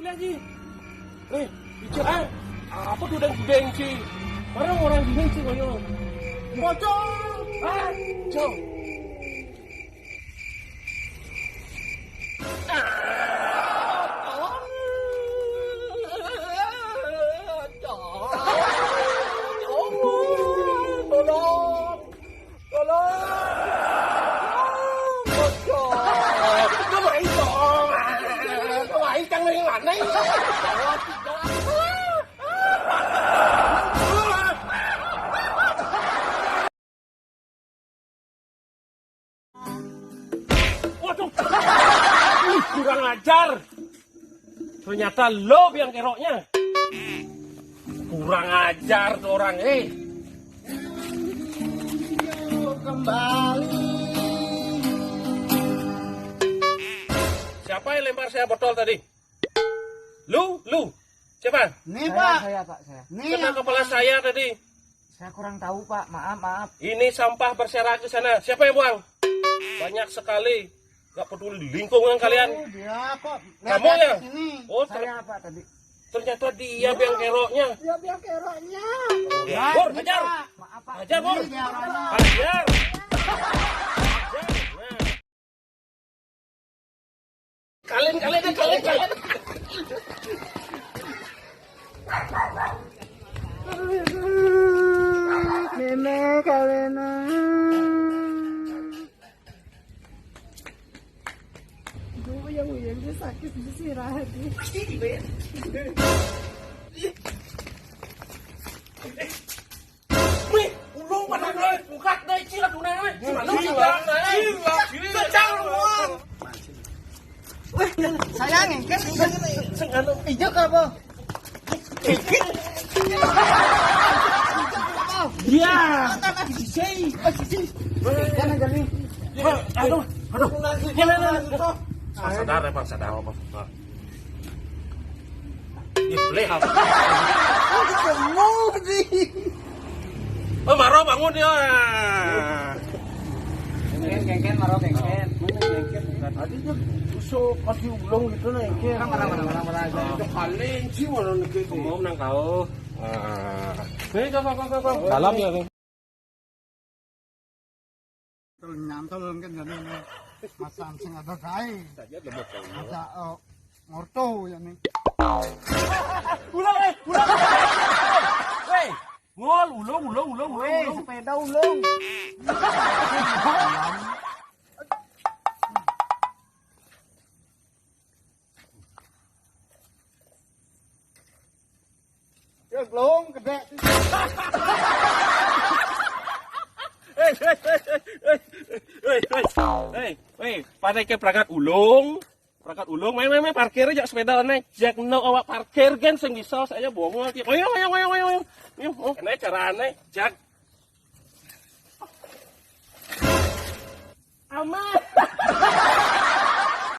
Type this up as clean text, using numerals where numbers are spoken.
lagi. Bicara apa tuh dan gengsi? Orang gengsi koyo. Bocor. Jom. Waduh, kurang ajar. Ternyata lo yang keroknya. Kurang ajar tuh orang, Kembali. Siapa yang lempar saya botol tadi? Lu? Siapa? Nih Pak. Saya Pak, saya. Nih Kena kepala saya tadi. Saya kurang tahu Pak, maaf. Ini sampah berserakan ke sana. Siapa yang buang? Banyak sekali. Gak peduli lingkungan kalian. Dia kok. Kamu ya? Sini. Oh, Saya Pak tadi. ternyata dia yang keroknya. Dia biar keroknya. Bur, hajar. Maaf Pak. Hajar, Bur. Ini dia orangnya. Hajar. Kalian. Nenek kalian. Uyang dia sakit di sirah hati. Wih, ulung pada gue, bukat deh, cilat tunai weh. Lu cilat deh. Kecang lu. Sayang kan Sengano. ijo ka po. Iya. Jangan gani. Aduh. Sadar ya, Bang, sadar. Boleh apa? Oh, Maro bangun ya. Gengken, Maro gengken. Tadi dia busuk kasih ulung gitu nah iki. Mana. Itu paling sih mana nih. Mau nang kau. Nih, kau. Salam ya, Bang. Nyantol kan gani. Masa sing ada kae. Masa ngorto ya nih. Ulang. Weh, ngol, ulung. Sepeda ulung. Ya belum gede. Pakai ke perangkat ulung. Main parkir aja sepeda naik. Jak no awak parkir kan sing bisa saya bongol. Ayo. Kena carane jak. Aman.